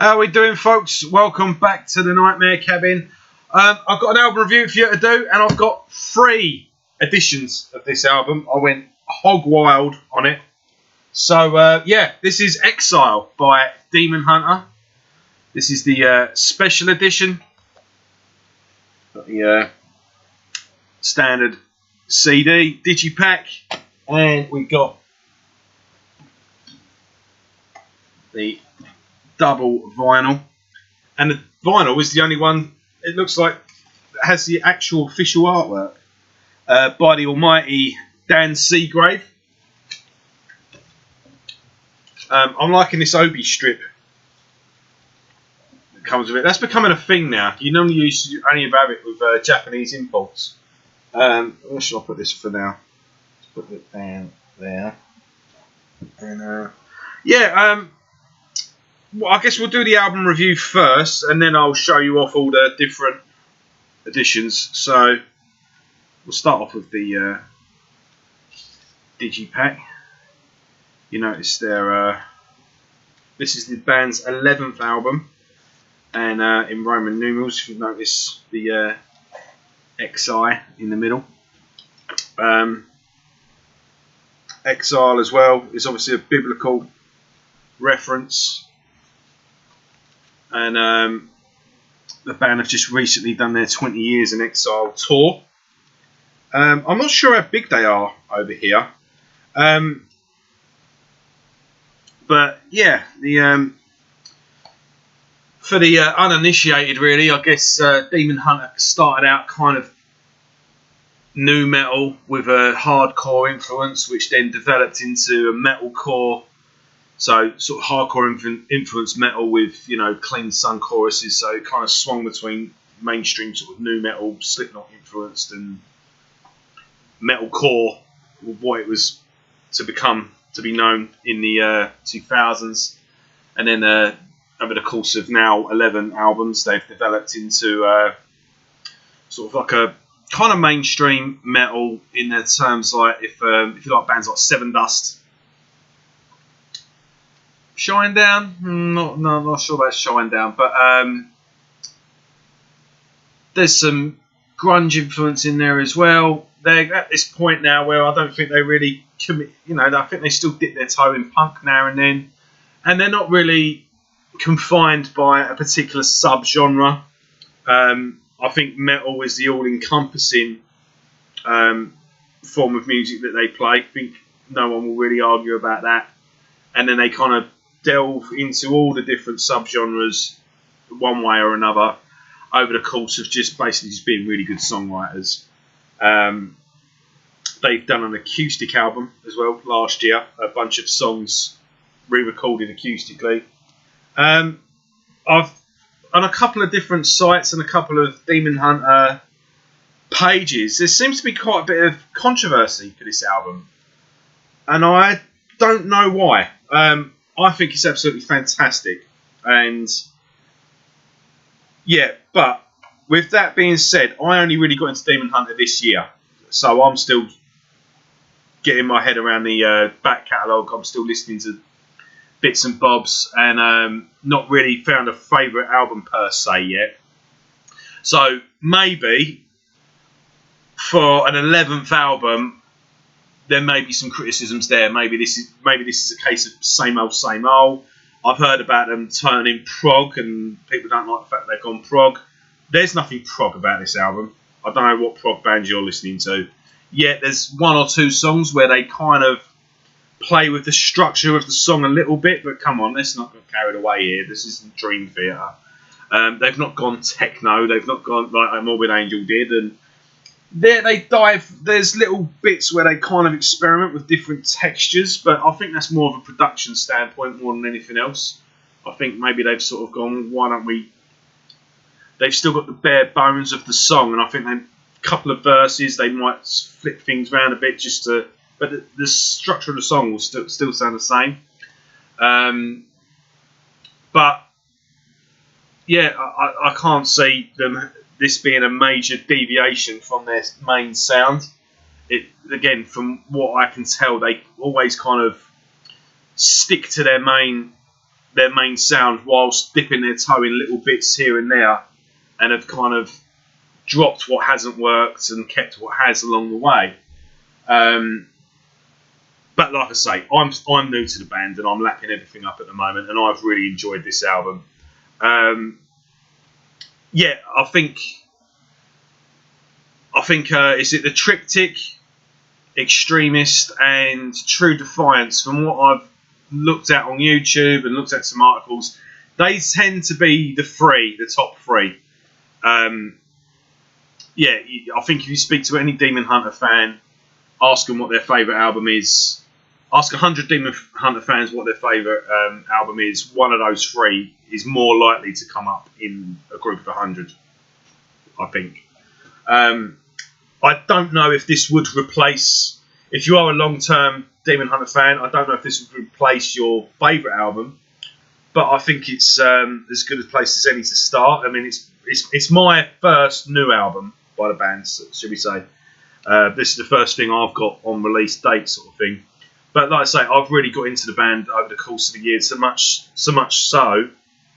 How are we doing, folks? Welcome back to the Nightmare Cabin. I've got an album review for you to do, and I've got 3 editions of this album. I went hog wild on it. So, yeah, this is Exile by Demon Hunter. This is the special edition. Got the standard CD, digipack, and we've got the double vinyl, and the vinyl is the only one it looks like that has the actual official artwork by the almighty Dan Seagrave. I'm liking this Obi strip that comes with it. That's becoming a thing now. You normally only have it with Japanese imports. Where should I put this for now? Let's put it down there. And yeah. Well, I guess we'll do the album review first, and then I'll show you off all the different editions. So we'll start off with the digipack. You notice there, this is the band's 11th album, and in Roman numerals, if you notice the XI in the middle. Exile as well is obviously a biblical reference. And the band have just recently done their 20 Years in Exile tour. I'm not sure how big they are over here. But yeah, for the uninitiated, really, I guess Demon Hunter started out kind of nu metal with a hardcore influence, which then developed into a metalcore. So sort of hardcore influenced metal with, you know, clean sung choruses. So it kind of swung between mainstream sort of nu metal, Slipknot influenced, and metalcore, what it was to be known in the 2000s. And then over the course of now 11 albums, they've developed into sort of like a kind of mainstream metal in their terms. Like if you like bands like Seven Dust. Shinedown? Not sure about Shinedown, but there's some grunge influence in there as well. They're at this point now where I don't think they really commit. You know, I think they still dip their toe in punk now and then, and they're not really confined by a particular sub-genre. I think metal is the all-encompassing form of music that they play. I think no one will really argue about that. And then they kind of delve into all the different subgenres one way or another over the course of just basically just being really good songwriters. They've done an acoustic album as well last year, a bunch of songs re-recorded acoustically. I've on a couple of different sites and a couple of Demon Hunter pages, there seems to be quite a bit of controversy for this album, and I don't know why. I think it's absolutely fantastic, and yeah. But with that being said, I only really got into Demon Hunter this year, so I'm still getting my head around the back catalogue. I'm still listening to bits and bobs, and not really found a favourite album per se yet. So maybe for an 11th album, there may be some criticisms there. Maybe this is a case of same old, same old. I've heard about them turning prog, and people don't like the fact they've gone prog. There's nothing prog about this album. I don't know what prog band you're listening to. Yet there's 1 or 2 songs where they kind of play with the structure of the song a little bit, but come on, let's not get carried away here. This isn't Dream Theater. They've not gone techno. They've not gone like Morbid Angel did, and they dive. There's little bits where they kind of experiment with different textures, but I think that's more of a production standpoint more than anything else. I think maybe they've sort of gone, why don't we? They've still got the bare bones of the song, and I think a couple of verses they might flip things around a bit just to. But the structure of the song will still sound the same. But yeah, I can't see this being a major deviation from their main sound. It again, from what I can tell, they always kind of stick to their main their main sound whilst dipping their toe in little bits here and there, and have kind of dropped what hasn't worked and kept what has along the way. But like I say, I'm new to the band and I'm lapping everything up at the moment, and I've really enjoyed this album. Yeah, I think is it the Triptych, Extremist, and True Defiance? From what I've looked at on YouTube and looked at some articles, they tend to be the top three. Yeah, I think if you speak to any Demon Hunter fan, ask them what their favourite album is. Ask 100 Demon Hunter fans what their favourite album is. One of those three is more likely to come up in a group of 100, I think. I don't know if this would replace, if you are a long-term Demon Hunter fan, I don't know if this would replace your favourite album, but I think it's as good a place as any to start. I mean, it's my first new album by the band, should we say. This is the first thing I've got on release date, sort of thing. But like I say, I've really got into the band over the course of the years, so much so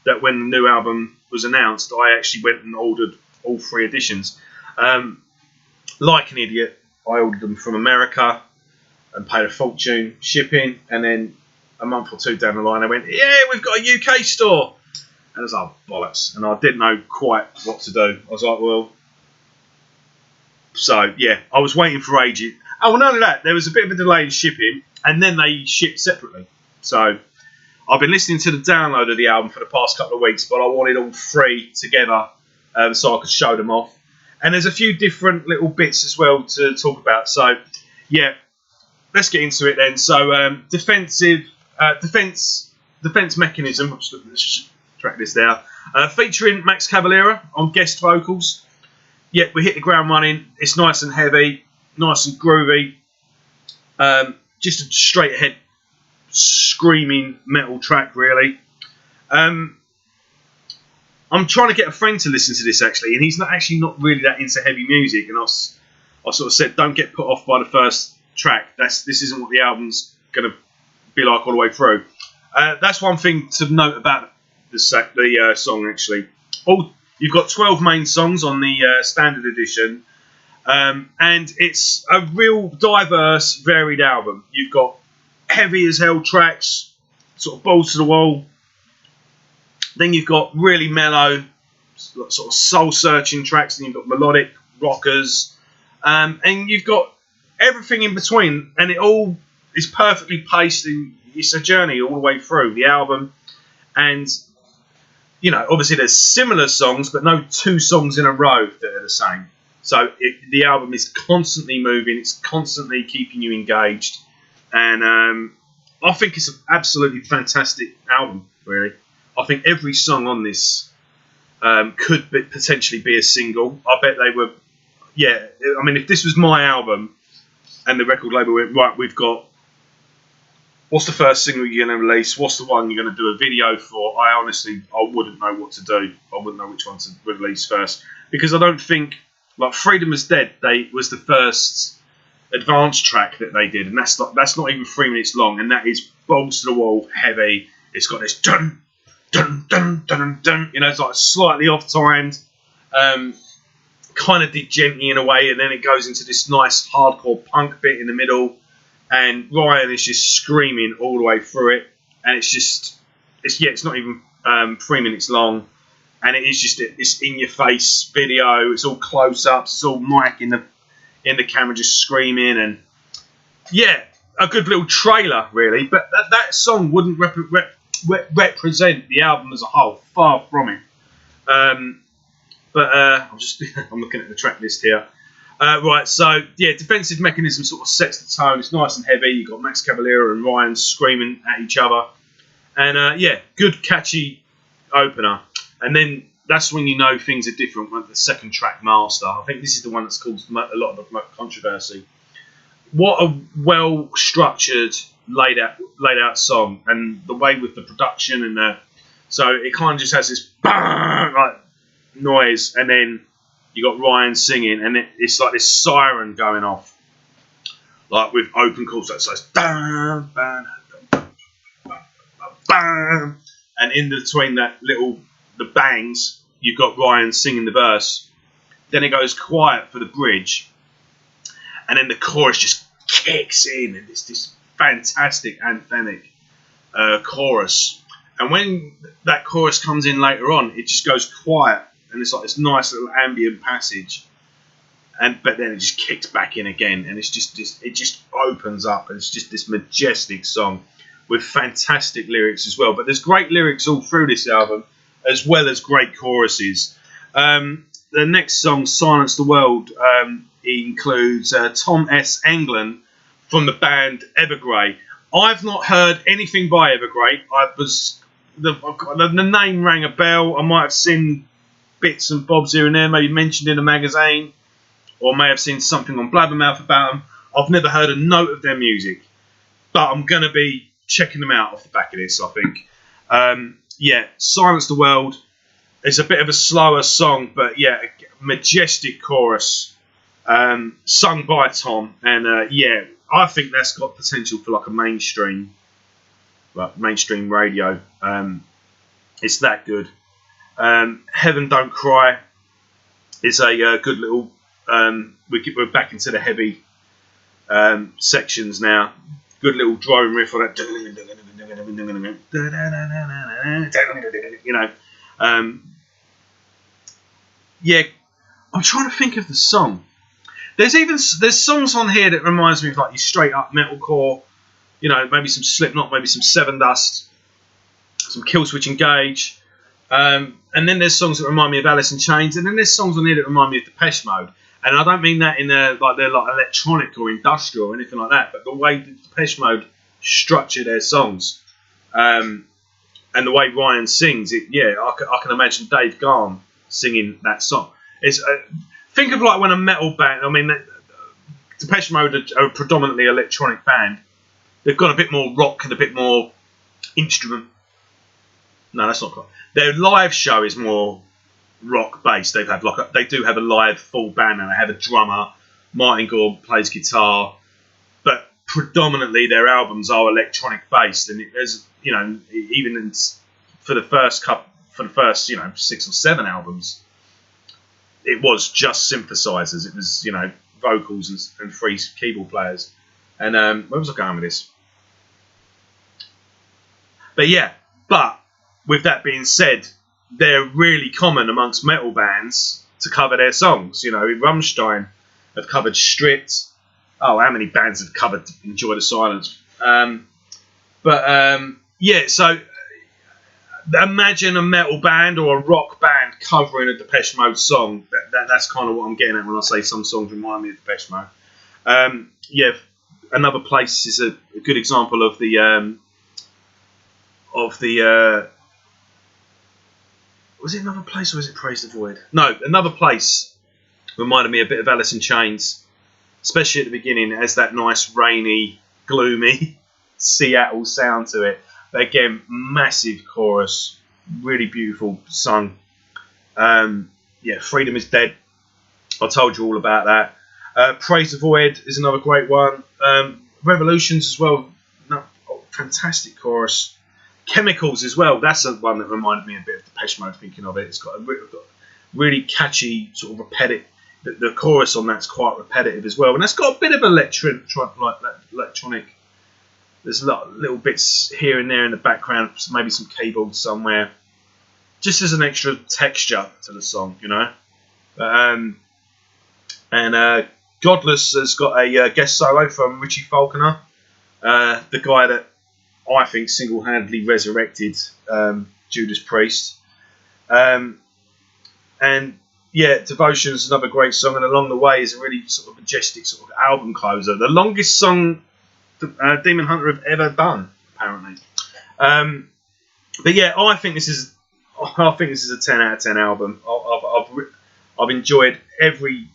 that when the new album was announced, I actually went and ordered all 3 editions. Like an idiot, I ordered them from America and paid a fortune shipping, and then a month or 2 down the line, I went, yeah, we've got a UK store. And I was like, oh, bollocks. And I didn't know quite what to do. I was like, well... So, yeah, I was waiting for ages. Oh, well, none of that. There was a bit of a delay in shipping, and then they shipped separately. So, I've been listening to the download of the album for the past couple of weeks, but I wanted all 3 together so I could show them off. And there's a few different little bits as well to talk about. So, yeah, let's get into it then. So, defense mechanism. Let's track this down. Featuring Max Cavalera on guest vocals. Yeah, we hit the ground running. It's nice and heavy, nice and groovy. Just a straight ahead screaming metal track, really. I'm trying to get a friend to listen to this actually, and he's not really that into heavy music. And I sort of said, don't get put off by the first track. This isn't what the album's going to be like all the way through. That's one thing to note about the song actually. You've got 12 main songs on the standard edition, and it's a real diverse, varied album. You've got heavy as hell tracks, sort of balls to the wall. Then you've got really mellow, sort of soul-searching tracks, and you've got melodic rockers, and you've got everything in between, and it all is perfectly paced. It's a journey all the way through the album, and you know, obviously there's similar songs, but no 2 songs in a row that are the same. So the album is constantly moving, it's constantly keeping you engaged, and I think it's an absolutely fantastic album, really. I think every song on this could potentially be a single. I bet they were, yeah, I mean, if this was my album and the record label went, right, we've got, what's the first single you're going to release? What's the one you're going to do a video for? I wouldn't know what to do. I wouldn't know which one to release first. Because I don't think, like Freedom is Dead, was the first advanced track that they did. And that's not even 3 minutes long. And that is balls to the wall, heavy. It's got this dun, dun, dun, dun, dun. You know, it's like slightly off-timed. Kind of degenty in a way. And then it goes into this nice hardcore punk bit in the middle. And Ryan is just screaming all the way through it, and it's not even 3 minutes long, and it is just this in-your-face video. It's all close-ups, it's all Mike in the camera just screaming, and yeah, a good little trailer really. But that song wouldn't represent the album as a whole, far from it. I'm looking at the track list here. Right, so yeah, defensive mechanism sort of sets the tone. It's nice and heavy. You've got Max Cavalera and Ryan screaming at each other, and yeah, good catchy opener. And then that's when you know things are different. With the second track, Master, I think this is the one that's caused a lot of controversy. What a well structured, laid out song, and the way with the production and so it kind of just has this bang, like noise, and then you got Ryan singing, and it's like this siren going off, like with open chords. So it's bam, bam, bam, bam. in between the bangs, you've got Ryan singing the verse. Then it goes quiet for the bridge, and then the chorus just kicks in, and it's this fantastic anthemic chorus. And when that chorus comes in later on, it just goes quiet, and it's like this nice little ambient passage. But then it just kicks back in again, and it just opens up, and it's just this majestic song with fantastic lyrics as well. But there's great lyrics all through this album, as well as great choruses. The next song, "Silence the World," includes Tom S. Englund from the band Evergrey. I've not heard anything by Evergrey. The name rang a bell. I might have seen bits and bobs here and there, maybe mentioned in a magazine, or may have seen something on Blabbermouth about them. I've never heard a note of their music, but I'm going to be checking them out off the back of this, I think. "Silence the World." It's a bit of a slower song, but yeah, majestic chorus, sung by Tom, and I think that's got potential for like a mainstream radio. It's that good. "Heaven Don't Cry" is a good little. We're back into the heavy sections now. Good little drone riff on that. You know. I'm trying to think of the song. There's songs on here that reminds me of like your straight up metalcore. You know, maybe some Slipknot, maybe some Seven Dust, some Killswitch Engage. And then there's songs that remind me of Alice in Chains, and then there's songs on here that remind me of Depeche Mode. And I don't mean that in they're like electronic or industrial or anything like that, but the way that Depeche Mode structure their songs, and the way Ryan sings it, I can imagine Dave Gahan singing that song. It's think of like when a metal band. I mean, Depeche Mode are a predominantly electronic band. They've got a bit more rock and a bit more instrument. No, that's not correct. Their live show is more rock based. They do have a live full band, and they have a drummer. Martin Gore plays guitar, but predominantly their albums are electronic based. And there's even for the first 6 or 7 albums, it was just synthesizers. It was vocals and 3 keyboard players. And where was I going with this? But with that being said, they're really common amongst metal bands to cover their songs. Rammstein have covered Stripped. Oh, how many bands have covered Enjoy the Silence? So imagine a metal band or a rock band covering a Depeche Mode song. That's kind of what I'm getting at when I say some songs remind me of Depeche Mode. Another Place is a good example of the was it Another Place or was it Praise the Void? No, Another Place reminded me a bit of Alice in Chains, especially at the beginning. It has that nice rainy, gloomy Seattle sound to it. But again, massive chorus, really beautiful sung. Freedom is Dead. I told you all about that. Praise the Void is another great one. Revolutions as well. Fantastic chorus. Chemicals as well. That's the one that reminded me a bit of Depeche Mode. Thinking of it, it's got a really catchy sort of repetitive. The chorus on that's quite repetitive as well, and that's got a bit of electronic. There's a lot little bits here and there in the background, maybe some keyboards somewhere, just as an extra texture to the song, And Godless has got a guest solo from Richie Falconer, the guy that I think single-handedly resurrected Judas Priest. Devotion is another great song, and Along the Way is a really sort of majestic sort of album closer. The longest song Demon Hunter have ever done, apparently. I think this is a 10 out of 10 album. I've enjoyed every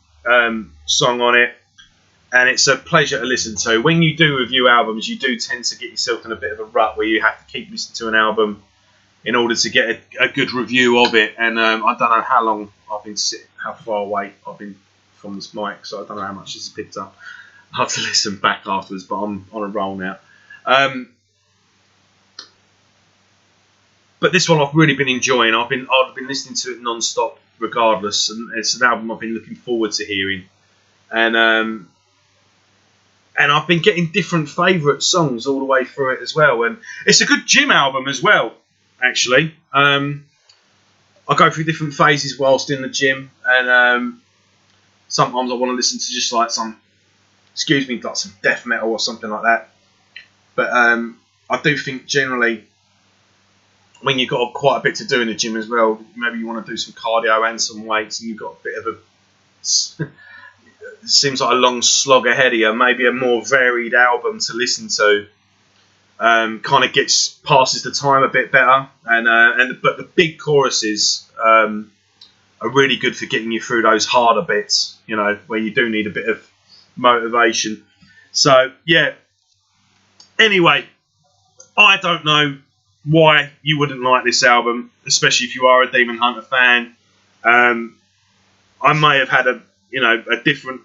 song on it, and it's a pleasure to listen to. When you do review albums, you do tend to get yourself in a bit of a rut where you have to keep listening to an album in order to get a good review of it. And I don't know how long I've been sitting, how far away I've been from this mic, so I don't know how much this has picked up. I'll have to listen back afterwards, but I'm on a roll now. But this one I've really been enjoying. I've been listening to it non-stop regardless, and it's an album I've been looking forward to hearing. And I've been getting different favourite songs all the way through it as well. And it's a good gym album as well, actually. I go through different phases whilst in the gym, and sometimes I want to listen to just like some death metal or something like that. But I do think generally, when you've got quite a bit to do in the gym as well, maybe you want to do some cardio and some weights, and you've got a bit of a it seems like a long slog ahead of you. Maybe a more varied album to listen to kind of passes the time a bit better, but the big choruses are really good for getting you through those harder bits, you know, where you do need a bit of motivation. So yeah. Anyway, I don't know why you wouldn't like this album, especially if you are a Demon Hunter fan. I may have had a different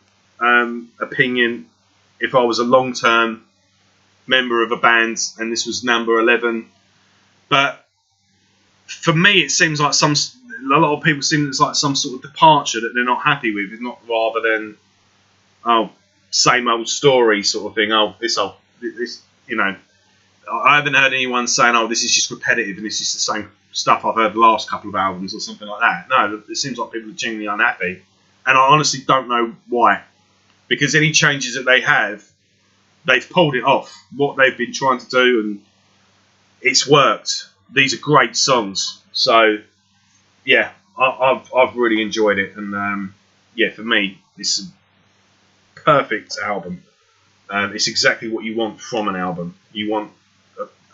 opinion if I was a long-term member of a band and this was number 11. But for me, it seems like a lot of people seem it's like some sort of departure that they're not happy with. It's not rather than same old story sort of thing. This I haven't heard anyone saying, this is just repetitive and this is the same stuff I've heard the last couple of albums or something like that. No, it seems like people are genuinely unhappy. And I honestly don't know why. Because any changes that they have, they've pulled it off. What they've been trying to do, and it's worked. These are great songs. So, yeah, I've really enjoyed it. And, for me, it's a perfect album. It's exactly what you want from an album. You want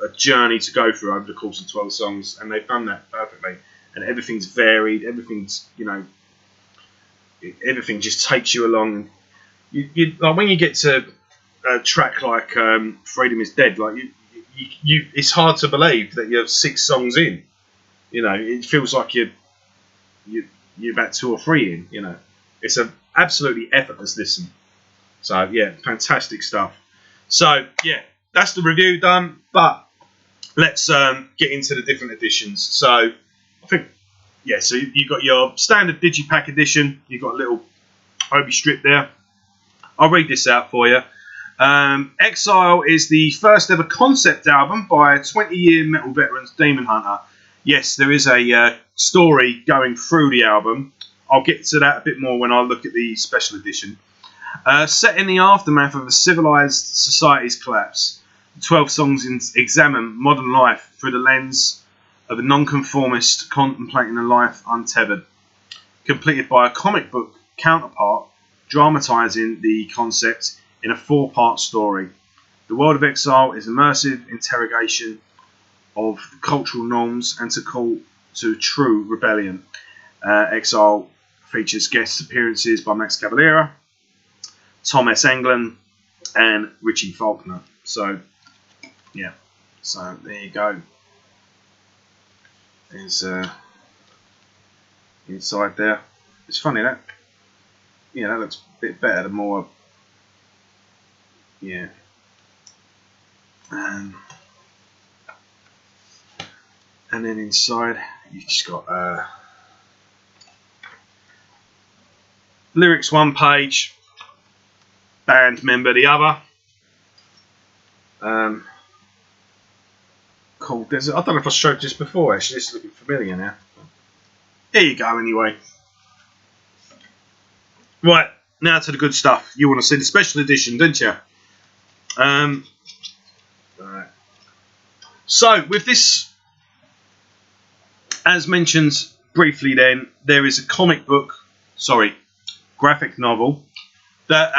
a journey to go through over the course of 12 songs, and they've done that perfectly. And everything's varied. Everything's, everything just takes you along. You like when you get to a track like "Freedom Is Dead," like you it's hard to believe that you're 6 songs in. It feels like you're about 2 or 3 in. It's an absolutely effortless listen. So yeah, fantastic stuff. So yeah, that's the review done. But let's get into the different editions. So I think so you've got your standard digipack edition. You've got a little Obi strip there. I'll read this out for you. Exile is the first ever concept album by a 20-year metal veteran, Demon Hunter. Yes, there is a story going through the album. I'll get to that a bit more when I look at the special edition. Set in the aftermath of a civilized society's collapse, 12 songs examine modern life through the lens of a nonconformist contemplating a life untethered. Completed by a comic book counterpart, dramatising the concept in a 4-part story. The world of Exile is immersive interrogation of cultural norms and to call to true rebellion. Exile features guest appearances by Max Cavalera, Tom S. Englund, and Richie Faulkner. So, yeah. So, there you go. There's inside there. It's funny that. Yeah, that looks a bit better the more. Yeah. And then inside, you've just got lyrics 1 page, band member the other. Cool. I don't know if I showed this before, actually. It's looking familiar now. There you go, anyway. Right, now to the good stuff. You want to see the special edition, don't you? Right. So, with this, as mentioned briefly then, there is a graphic novel that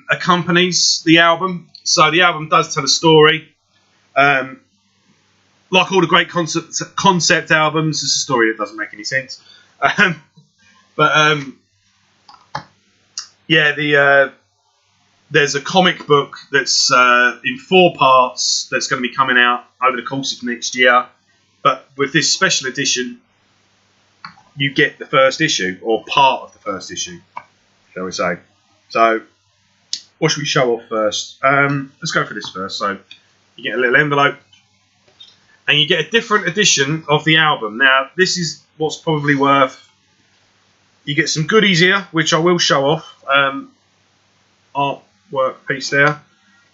accompanies the album. So the album does tell a story. Like all the great concept albums, it's a story that doesn't make any sense. There's a comic book that's in 4 parts that's going to be coming out over the course of next year. But with this special edition, you get the first issue, or part of the first issue, shall we say. So, what should we show off first? Let's go for this first. So, you get a little envelope, and you get a different edition of the album. Now, this is what's probably worth. You get some goodies here, which I will show off. Artwork piece there.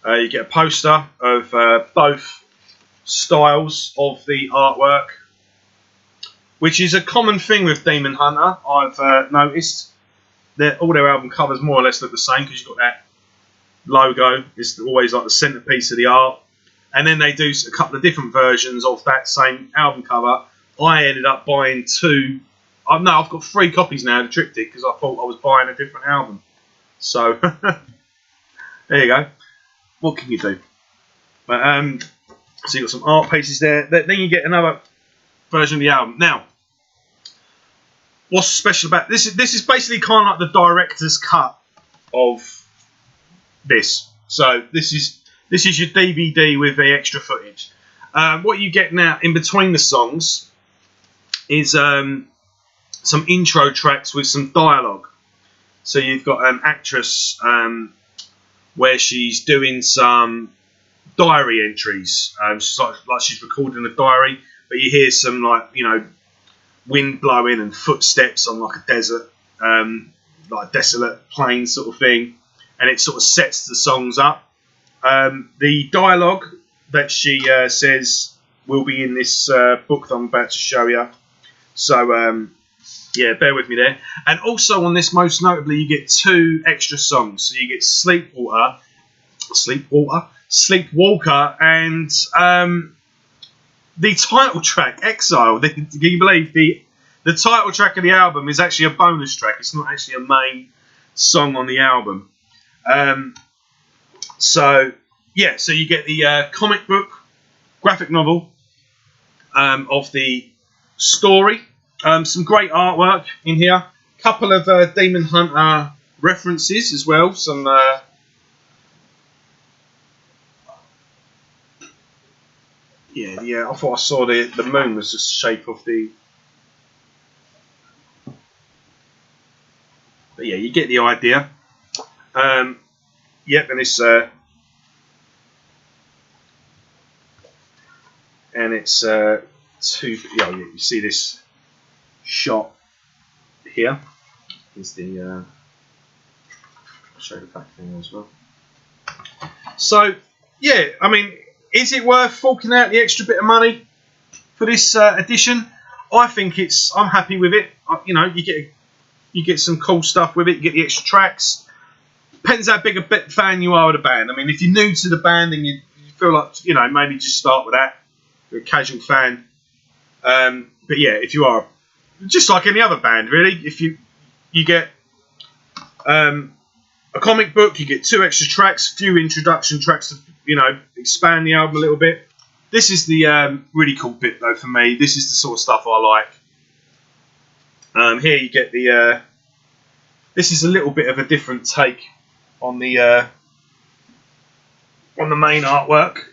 You get a poster of both styles of the artwork, which is a common thing with Demon Hunter. I've noticed that all their album covers more or less look the same because you've got that logo. It's always like the centerpiece of the art. And then they do a couple of different versions of that same album cover. I ended up buying two. I've got 3 copies now of the triptych because I thought I was buying a different album. So there you go. What can you do? But so you've got some art pieces there. Then you get another version of the album. Now, what's special about this? This is basically kind of like the director's cut of this. So this is your DVD with the extra footage. What you get now in between the songs is some intro tracks with some dialogue. So you've got an actress where she's doing some diary entries. She's like she's recording a diary, but you hear some wind blowing and footsteps on like a desert, like a desolate plain sort of thing, and it sort of sets the songs up. The dialogue that she says will be in this book that I'm about to show you. So yeah, bear with me there. And also on this, most notably, you get 2 extra songs. So you get Sleepwalker, and the title track, Exile. Can you believe the title track of the album is actually a bonus track? It's not actually a main song on the album. So yeah, so you get the comic book, graphic novel of the story. Some great artwork in here. Couple of Demon Hunter references as well. Some yeah. I thought I saw the moon was the shape of the. But yeah, you get the idea. Yep, and it's two. Yeah, you see this shot here. Is the I'll show the back thing as well. So yeah, I mean, is it worth forking out the extra bit of money for this edition? I think I'm happy with it. You get some cool stuff with it. You get the extra tracks. Depends how big a fan you are of the band. I mean, if you're new to the band and you feel like maybe just start with that. You're a casual fan. But yeah, if you are, just like any other band, really, if you get a comic book, you get 2 extra tracks, a few introduction tracks to expand the album a little bit. This is the really cool bit though for me. This is the sort of stuff I like. Here you get the. This is a little bit of a different take on the main artwork.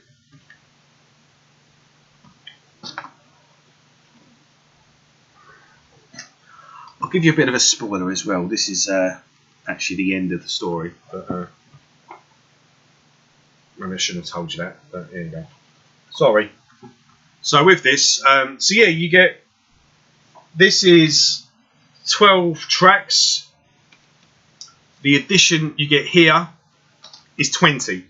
I'll give you a bit of a spoiler as well. This is actually the end of the story. But, maybe I shouldn't have told you that, but here you go. Sorry. So with this, so yeah, you get. This is 12 tracks. The edition you get here is 20.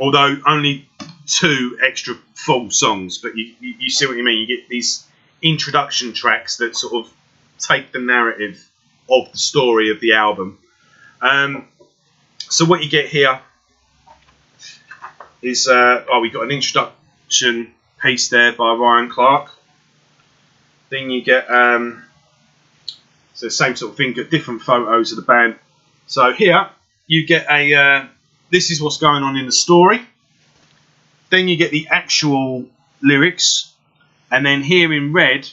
Although only 2 extra full songs, but you see what you mean. You get these introduction tracks that sort of take the narrative of the story of the album. So what you get here is we got an introduction piece there by Ryan Clark. Then you get so same sort of thing, get different photos of the band. So here you get a this is what's going on in the story. Then you get the actual lyrics, and then here in red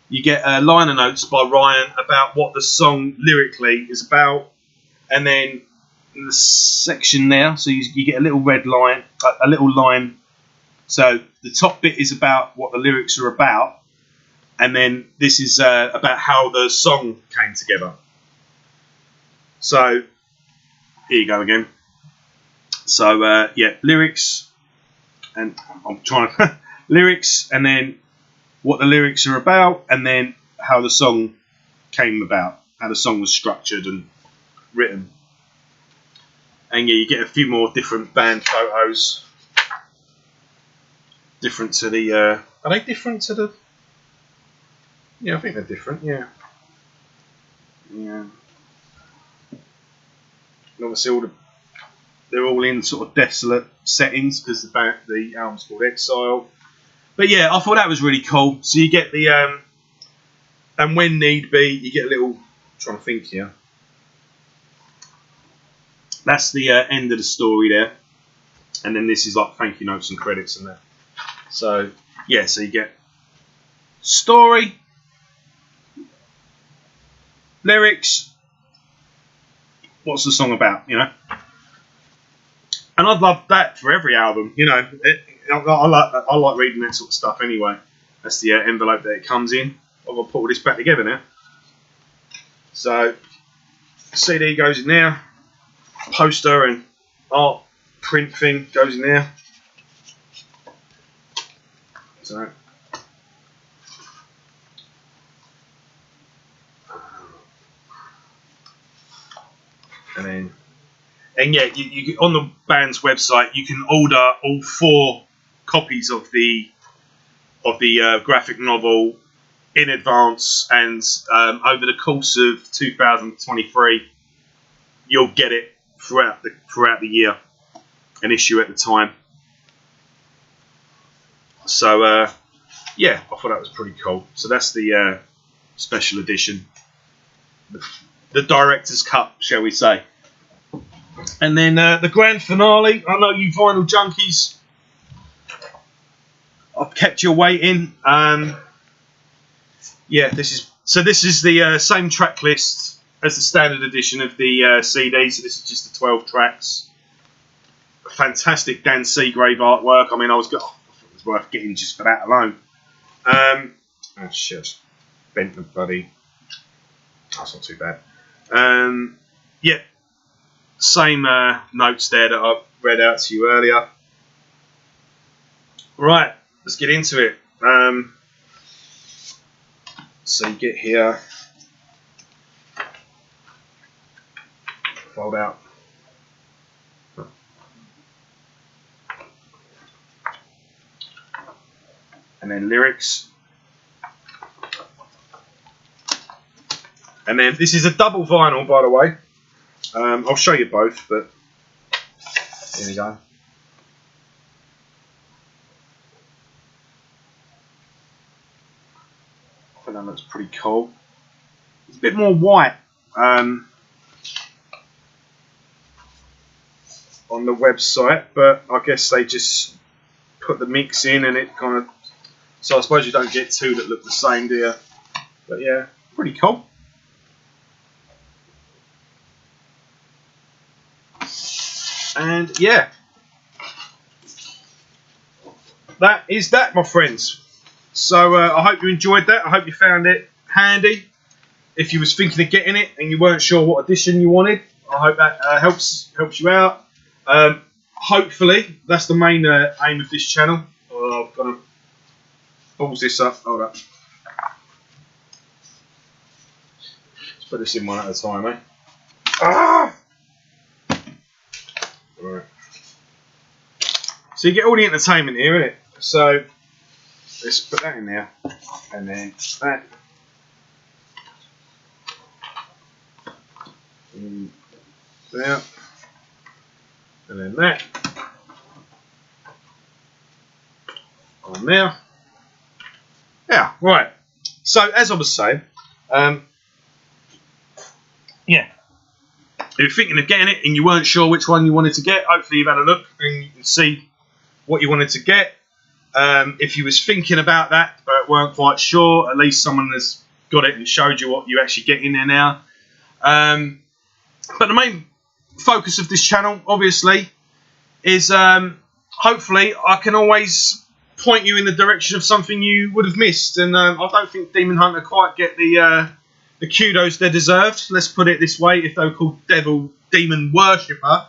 you get liner notes by Ryan about what the song lyrically is about, and then in the section there, so you get a little red line, a little line. So the top bit is about what the lyrics are about, and then this is about how the song came together. So here you go again. So yeah, lyrics, and I'm trying to lyrics, and then what the lyrics are about, and then how the song came about, how the song was structured and written. And yeah, you get a few more different band photos. Different to the. Are they different to the? Yeah, I think they're different. Yeah. Yeah. And obviously, they're all in sort of desolate settings because the album's called Exile. But yeah, I thought that was really cool. So you get the and when need be, you get a little. I'm trying to think here. That's the end of the story there, and then this is like thank you notes and credits and that. So yeah, so you get story, lyrics. What's the song about? You know. And I'd love that for every album, you know. I like reading that sort of stuff anyway. That's the envelope that it comes in. I've got to put all this back together now. So, CD goes in there. Poster and art print thing goes in there. So, and then. And yeah, you on the band's website you can order all 4 copies of the graphic novel in advance, and over the course of 2023, you'll get it throughout the year, an issue at the time. So yeah, I thought that was pretty cool. So that's the special edition, the director's cut, shall we say. And then the grand finale. I know you vinyl junkies, I've kept you waiting. Yeah, this is the same track list as the standard edition of the CD. So this is just the 12 tracks. Fantastic Dan Seagrave artwork. I mean, I thought it was worth getting just for that alone. Oh shit, bent the bloody. That's not too bad. Yeah. Same notes there that I read out to you earlier. Right, let's get into it. So you get here, fold out. And then lyrics. And then this is a double vinyl, by the way. I'll show you both, but here we go. I think that looks pretty cool. It's a bit more white on the website, but I guess they just put the mix in and it kind of. So I suppose you don't get 2 that look the same, do you? But yeah, pretty cool. And yeah, that is that, my friends. So I hope you enjoyed that. I hope you found it handy. If you was thinking of getting it and you weren't sure what edition you wanted, I hope that helps you out. Hopefully, that's the main aim of this channel. I've got to pause this up. Hold up. Let's put this in one at a time, eh? Ah! Right. So you get all the entertainment here, innit? So let's put that in there, and then that. There, and then that on there. Yeah, right. So as I was saying, yeah. If you're thinking of getting it and you weren't sure which one you wanted to get, hopefully you've had a look and you can see what you wanted to get. If you was thinking about that but weren't quite sure, at least someone has got it and showed you what you actually get in there now. But the main focus of this channel, obviously, is hopefully I can always point you in the direction of something you would have missed. And I don't think Demon Hunter quite get the kudos they deserved. Let's put it this way: if they were called Demon Worshipper,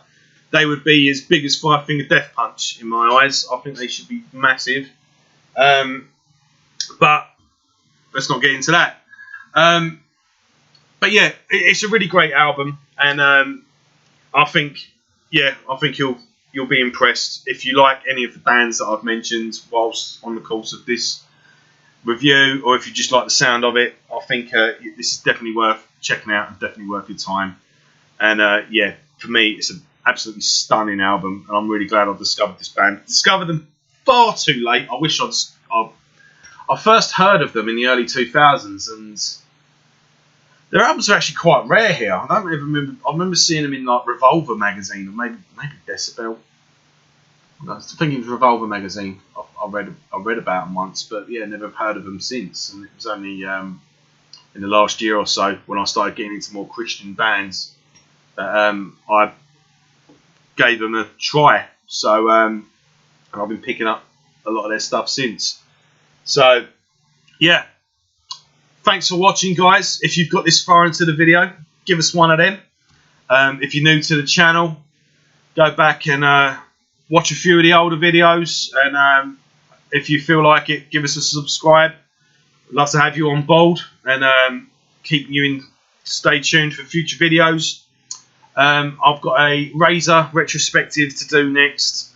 they would be as big as Five Finger Death Punch in my eyes. I think they should be massive. But let's not get into that. But yeah, it's a really great album, and I think you'll be impressed if you like any of the bands that I've mentioned whilst on the course of this review, or if you just like the sound of it. I think this is definitely worth checking out and definitely worth your time. And yeah, for me, it's an absolutely stunning album, and I'm really glad I discovered this band. Discovered them far too late. I wish I first heard of them in the early 2000s, and their albums are actually quite rare here. I don't even remember. I remember seeing them in like Revolver magazine, or maybe Decibel. I think it was Revolver magazine. I read about them once, but yeah, never heard of them since. And it was only in the last year or so when I started getting into more Christian bands that I gave them a try. So and I've been picking up a lot of their stuff since. So yeah, thanks for watching, guys. If you've got this far into the video, give us one of them. If you're new to the channel, go back and watch a few of the older videos, and if you feel like it, give us a subscribe. We'd love to have you on board, and keep you in. Stay tuned for future videos. I've got a Razor retrospective to do next,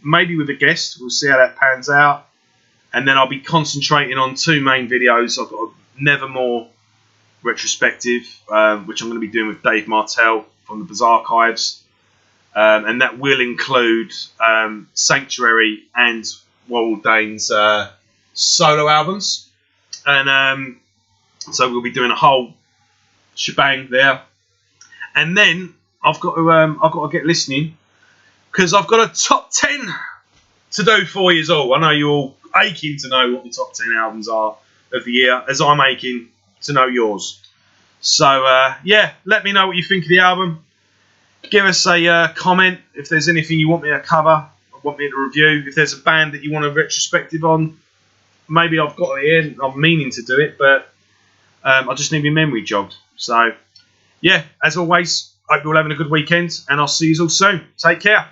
maybe with a guest. We'll see how that pans out. And then I'll be concentrating on two main videos. I've got a Nevermore retrospective, which I'm going to be doing with Dave Martell from the Bizarre Archives. And that will include Sanctuary and Warrell Dane's solo albums. And so we'll be doing a whole shebang there. And then I've got to get listening, because I've got a top 10 to do for you all. I know you're all aching to know what the top 10 albums are of the year, as I'm aching to know yours. So yeah, let me know what you think of the album. Give us a comment if there's anything you want me to cover, or want me to review. If there's a band that you want a retrospective on, maybe I've got it here. I'm meaning to do it, but I just need my memory jogged. So yeah, as always, hope you're all having a good weekend, and I'll see you all soon. Take care.